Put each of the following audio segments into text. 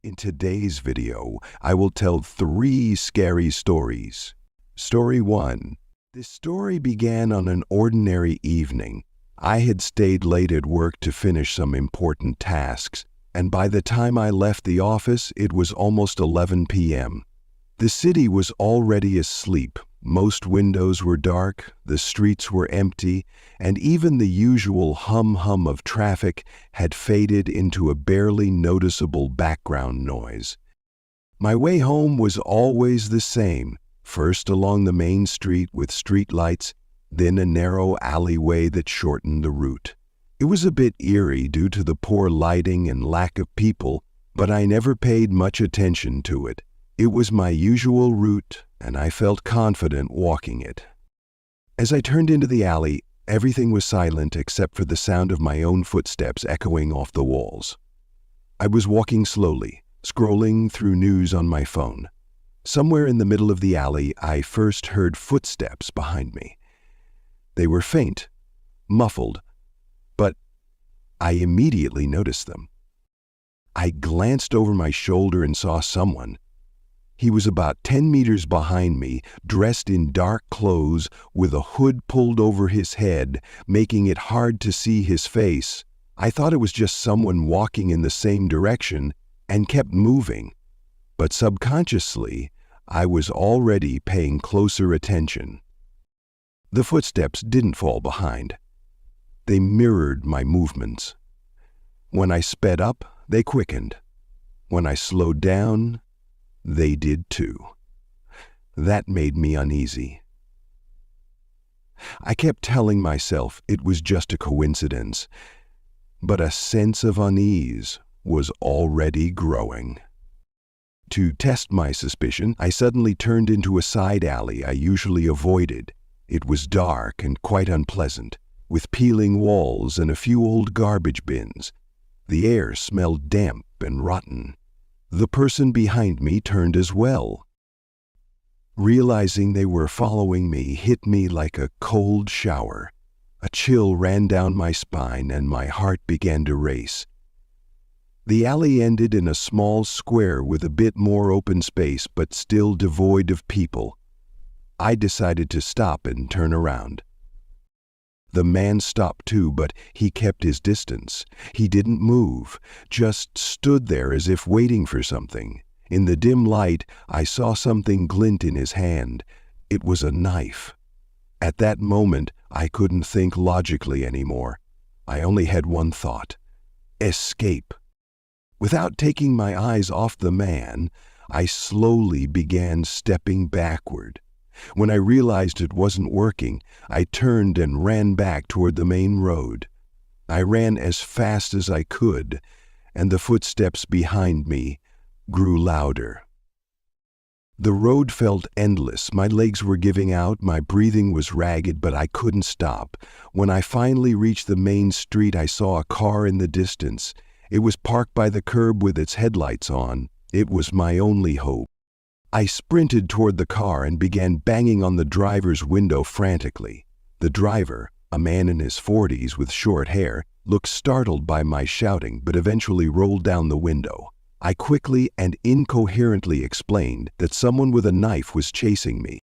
In today's video, I will tell 3 scary stories. Story 1. This story began on an ordinary evening. I had stayed late at work to finish some important tasks, and by the time I left the office, it was almost 11 p.m. The city was already asleep. Most windows were dark, the streets were empty, and even the usual hum of traffic had faded into a barely noticeable background noise. My way home was always the same, first along the main street with streetlights, then a narrow alleyway that shortened the route. It was a bit eerie due to the poor lighting and lack of people, but I never paid much attention to it. It was my usual route, and I felt confident walking it. As I turned into the alley, everything was silent except for the sound of my own footsteps echoing off the walls. I was walking slowly, scrolling through news on my phone. Somewhere in the middle of the alley, I first heard footsteps behind me. They were faint, muffled, but I immediately noticed them. I glanced over my shoulder and saw someone. He was about 10 meters behind me, dressed in dark clothes with a hood pulled over his head, making it hard to see his face. I thought it was just someone walking in the same direction and kept moving. But subconsciously, I was already paying closer attention. The footsteps didn't fall behind. They mirrored my movements. When I sped up, they quickened. When I slowed down, they did too. That made me uneasy. I kept telling myself it was just a coincidence, but a sense of unease was already growing. To test my suspicion, I suddenly turned into a side alley I usually avoided. It was dark and quite unpleasant, with peeling walls and a few old garbage bins. The air smelled damp and rotten. The person behind me turned as well. Realizing they were following me hit me like a cold shower. A chill ran down my spine and my heart began to race. The alley ended in a small square with a bit more open space but still devoid of people. I decided to stop and turn around. The man stopped too, but he kept his distance. He didn't move, just stood there as if waiting for something. In the dim light, I saw something glint in his hand. It was a knife. At that moment, I couldn't think logically anymore. I only had one thought: escape. Without taking my eyes off the man, I slowly began stepping backward. When I realized it wasn't working, I turned and ran back toward the main road. I ran as fast as I could, and the footsteps behind me grew louder. The road felt endless. My legs were giving out, my breathing was ragged, but I couldn't stop. When I finally reached the main street, I saw a car in the distance. It was parked by the curb with its headlights on. It was my only hope. I sprinted toward the car and began banging on the driver's window frantically. The driver, a man in his 40s with short hair, looked startled by my shouting but eventually rolled down the window. I quickly and incoherently explained that someone with a knife was chasing me.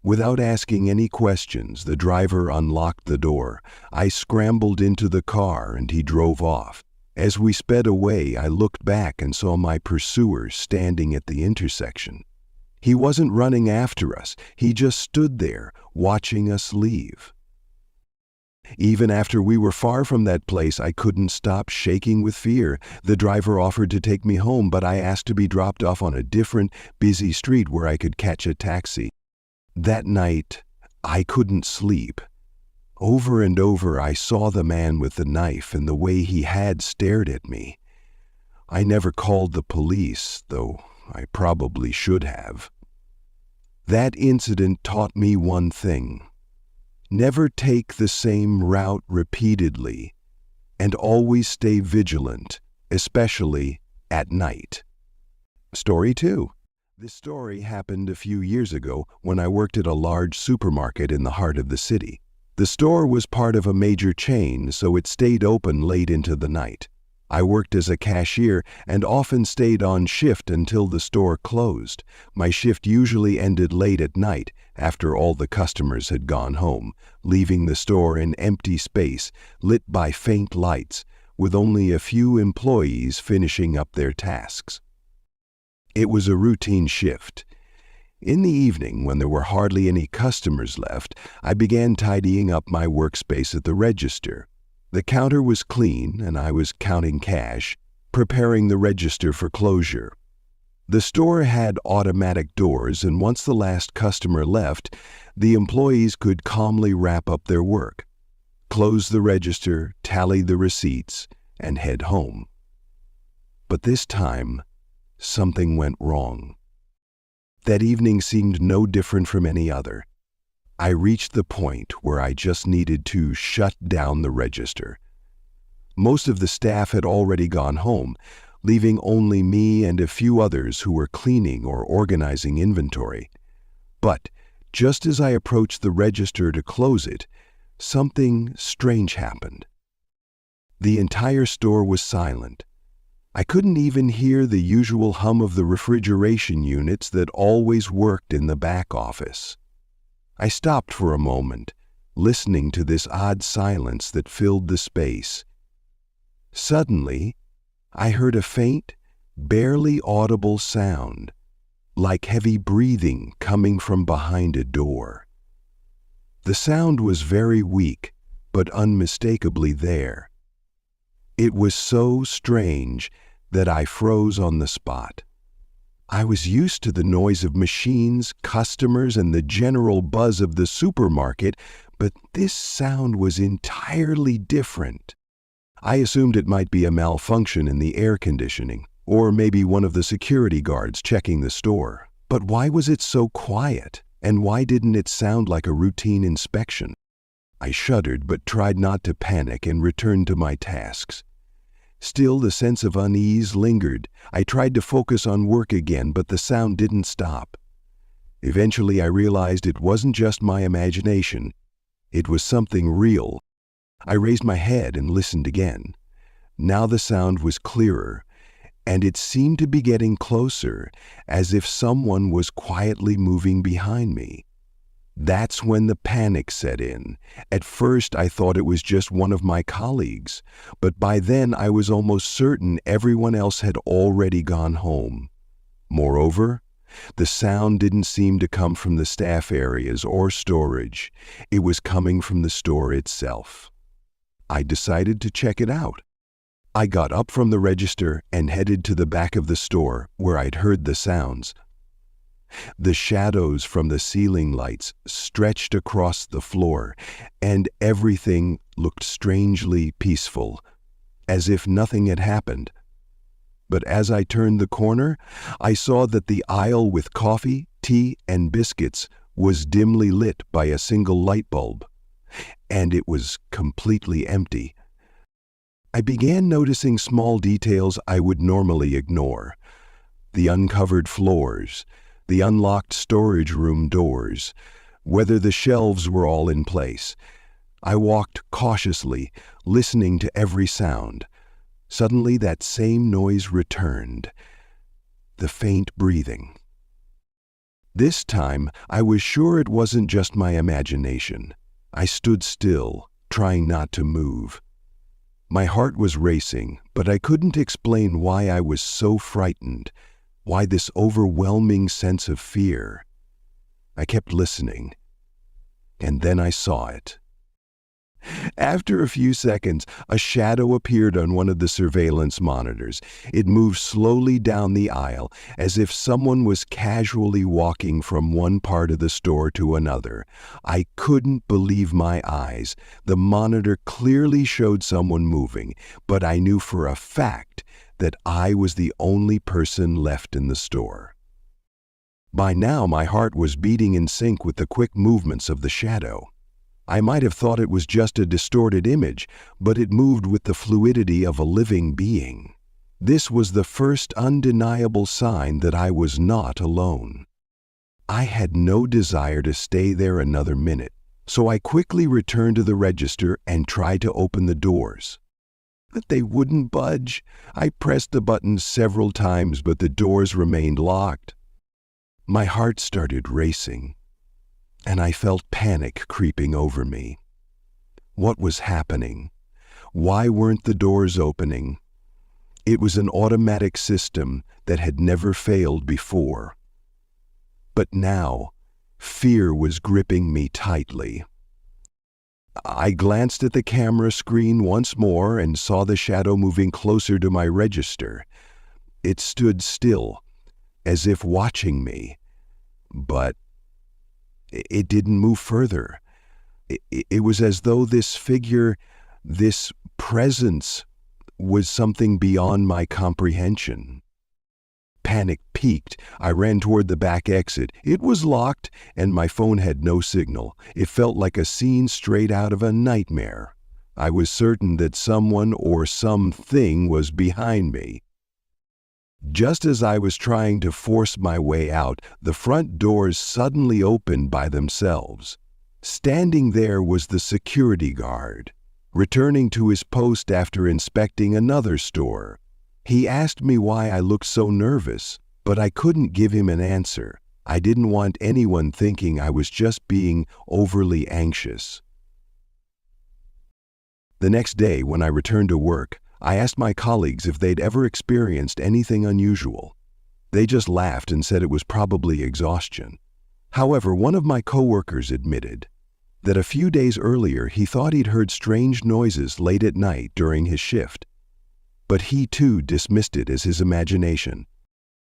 Without asking any questions, the driver unlocked the door. I scrambled into the car and he drove off. As we sped away, I looked back and saw my pursuer standing at the intersection. He wasn't running after us. He just stood there, watching us leave. Even after we were far from that place, I couldn't stop shaking with fear. The driver offered to take me home, but I asked to be dropped off on a different, busy street where I could catch a taxi. That night, I couldn't sleep. Over and over, I saw the man with the knife and the way he had stared at me. I never called the police, though I probably should have. That incident taught me one thing: never take the same route repeatedly, and always stay vigilant, especially at night. Story 2. This story happened a few years ago when I worked at a large supermarket in the heart of the city. The store was part of a major chain, so it stayed open late into the night. I worked as a cashier and often stayed on shift until the store closed. My shift usually ended late at night after all the customers had gone home, leaving the store an empty space lit by faint lights, with only a few employees finishing up their tasks. It was a routine shift. In the evening, when there were hardly any customers left, I began tidying up my workspace at the register. The counter was clean, and I was counting cash, preparing the register for closure. The store had automatic doors, and once the last customer left, the employees could calmly wrap up their work, close the register, tally the receipts, and head home. But this time, something went wrong. That evening seemed no different from any other. I reached the point where I just needed to shut down the register. Most of the staff had already gone home, leaving only me and a few others who were cleaning or organizing inventory. But just as I approached the register to close it, something strange happened. The entire store was silent. I couldn't even hear the usual hum of the refrigeration units that always worked in the back office. I stopped for a moment, listening to this odd silence that filled the space. Suddenly, I heard a faint, barely audible sound, like heavy breathing coming from behind a door. The sound was very weak, but unmistakably there. It was so strange that I froze on the spot. I was used to the noise of machines, customers, and the general buzz of the supermarket, but this sound was entirely different. I assumed it might be a malfunction in the air conditioning, or maybe one of the security guards checking the store. But why was it so quiet, and why didn't it sound like a routine inspection? I shuddered but tried not to panic and returned to my tasks. Still, the sense of unease lingered. I tried to focus on work again, but the sound didn't stop. Eventually, I realized it wasn't just my imagination. It was something real. I raised my head and listened again. Now the sound was clearer, and it seemed to be getting closer, as if someone was quietly moving behind me. That's when the panic set in. At first, I thought it was just one of my colleagues, but by then I was almost certain everyone else had already gone home. Moreover, the sound didn't seem to come from the staff areas or storage. It was coming from the store itself. I decided to check it out. I got up from the register and headed to the back of the store where I'd heard the sounds. The shadows from the ceiling lights stretched across the floor, and everything looked strangely peaceful, as if nothing had happened. But as I turned the corner, I saw that the aisle with coffee, tea, and biscuits was dimly lit by a single light bulb, and it was completely empty. I began noticing small details I would normally ignore: the uncovered floors, the unlocked storage room doors, whether the shelves were all in place. I walked cautiously, listening to every sound. Suddenly that same noise returned, the faint breathing. This time, I was sure it wasn't just my imagination. I stood still, trying not to move. My heart was racing, but I couldn't explain why I was so frightened. Why this overwhelming sense of fear? I kept listening, and then I saw it. After a few seconds, a shadow appeared on one of the surveillance monitors. It moved slowly down the aisle, as if someone was casually walking from one part of the store to another. I couldn't believe my eyes. The monitor clearly showed someone moving, but I knew for a fact that I was the only person left in the store. By now, my heart was beating in sync with the quick movements of the shadow. I might have thought it was just a distorted image, but it moved with the fluidity of a living being. This was the first undeniable sign that I was not alone. I had no desire to stay there another minute, so I quickly returned to the register and tried to open the doors. but they wouldn't budge. I pressed the buttons several times, but the doors remained locked. My heart started racing, and I felt panic creeping over me. What was happening? Why weren't the doors opening? It was an automatic system that had never failed before. But now, fear was gripping me tightly. I glanced at the camera screen once more and saw the shadow moving closer to my register. It stood still, as if watching me, but it didn't move further. It was as though this figure, this presence, was something beyond my comprehension. Panic peaked. I ran toward the back exit. It was locked, and my phone had no signal. It felt like a scene straight out of a nightmare. I was certain that someone or something was behind me. Just as I was trying to force my way out, the front doors suddenly opened by themselves. Standing there was the security guard, returning to his post after inspecting another store. He asked me why I looked so nervous, but I couldn't give him an answer. I didn't want anyone thinking I was just being overly anxious. The next day, when I returned to work, I asked my colleagues if they'd ever experienced anything unusual. They just laughed and said it was probably exhaustion. However, one of my coworkers admitted that a few days earlier he thought he'd heard strange noises late at night during his shift, but he too dismissed it as his imagination.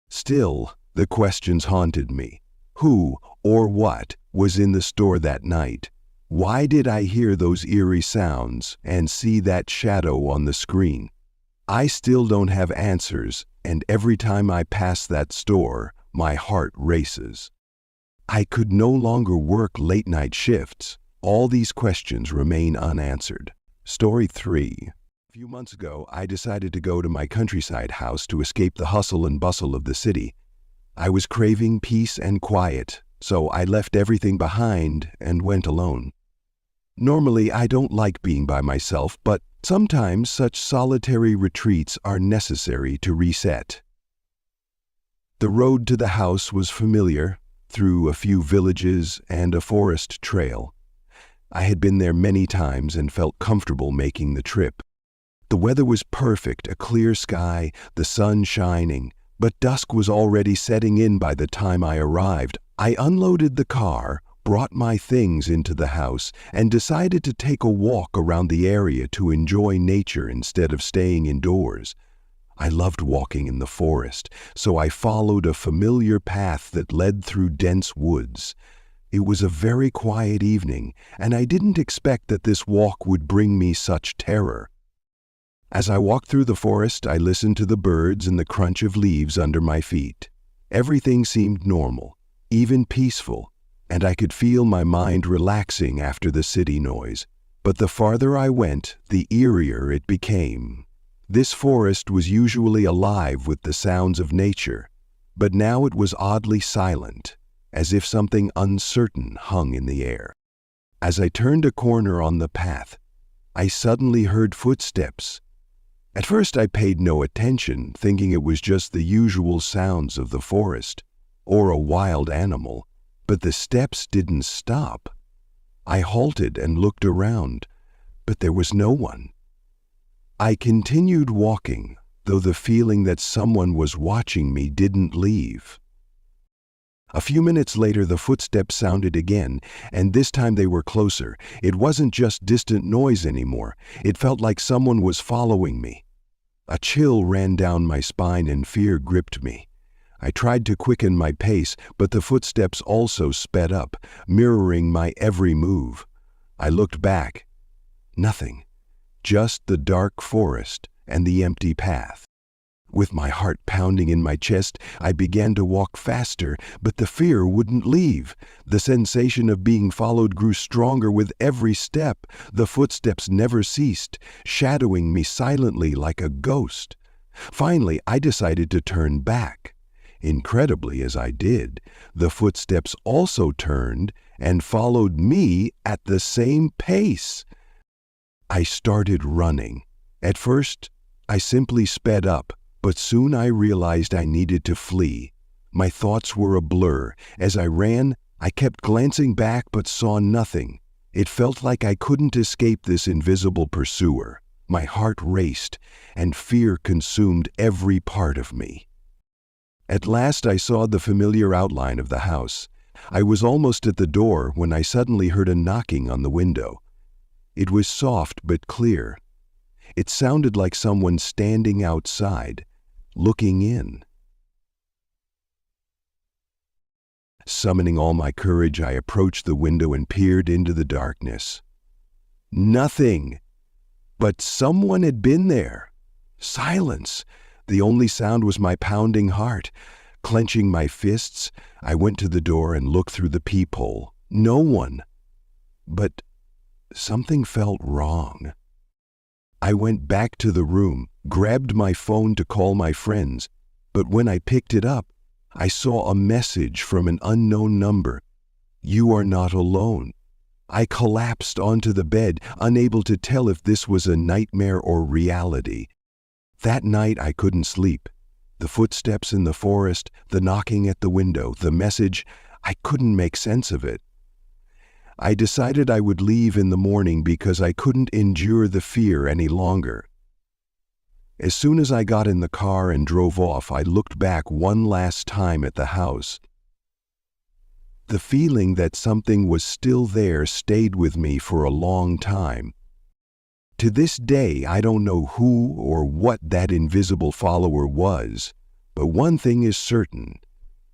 Still, the questions haunted me. Who or what was in the store that night? Why did I hear those eerie sounds and see that shadow on the screen? I still don't have answers, and every time I pass that store, my heart races. I could no longer work late-night shifts. All these questions remain unanswered. Story 3. A few months ago, I decided to go to my countryside house to escape the hustle and bustle of the city. I was craving peace and quiet, so I left everything behind and went alone. Normally, I don't like being by myself, but sometimes such solitary retreats are necessary to reset. The road to the house was familiar, through a few villages and a forest trail. I had been there many times and felt comfortable making the trip. The weather was perfect, a clear sky, the sun shining, but dusk was already setting in by the time I arrived. I unloaded the car, brought my things into the house, and decided to take a walk around the area to enjoy nature instead of staying indoors. I loved walking in the forest, so I followed a familiar path that led through dense woods. It was a very quiet evening, and I didn't expect that this walk would bring me such terror. As I walked through the forest, I listened to the birds and the crunch of leaves under my feet. Everything seemed normal, even peaceful, and I could feel my mind relaxing after the city noise. But the farther I went, the eerier it became. This forest was usually alive with the sounds of nature, but now it was oddly silent, as if something uncertain hung in the air. As I turned a corner on the path, I suddenly heard footsteps. At first I paid no attention, thinking it was just the usual sounds of the forest, or a wild animal. But the steps didn't stop. I halted and looked around, but there was no one. I continued walking, though the feeling that someone was watching me didn't leave. A few minutes later, the footsteps sounded again, and this time they were closer. It wasn't just distant noise anymore. It felt like someone was following me. A chill ran down my spine and fear gripped me. I tried to quicken my pace, but the footsteps also sped up, mirroring my every move. I looked back. Nothing. Just the dark forest and the empty path. With my heart pounding in my chest, I began to walk faster, but the fear wouldn't leave. The sensation of being followed grew stronger with every step. The footsteps never ceased, shadowing me silently like a ghost. Finally, I decided to turn back. Incredibly, as I did, the footsteps also turned and followed me at the same pace. I started running, At first, I simply sped up, but soon I realized I needed to flee. My thoughts were a blur. As I ran, I kept glancing back but saw nothing. It felt like I couldn't escape this invisible pursuer. My heart raced, and fear consumed every part of me. At last I saw the familiar outline of the house. I was almost at the door when I suddenly heard a knocking on the window. It was soft but clear. It sounded like someone standing outside, looking in. Summoning all my courage, I approached the window and peered into the darkness. Nothing! But someone had been there. Silence! The only sound was my pounding heart. Clenching my fists, I went to the door and looked through the peephole. No one. But something felt wrong. I went back to the room, grabbed my phone to call my friends, but when I picked it up, I saw a message from an unknown number. "You are not alone." I collapsed onto the bed, unable to tell if this was a nightmare or reality. That night I couldn't sleep. The footsteps in the forest, the knocking at the window, the message, I couldn't make sense of it. I decided I would leave in the morning because I couldn't endure the fear any longer. As soon as I got in the car and drove off, I looked back one last time at the house. The feeling that something was still there stayed with me for a long time. To this day, I don't know who or what that invisible follower was, but one thing is certain.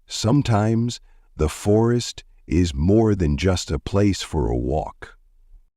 Sometimes the forest is more than just a place for a walk.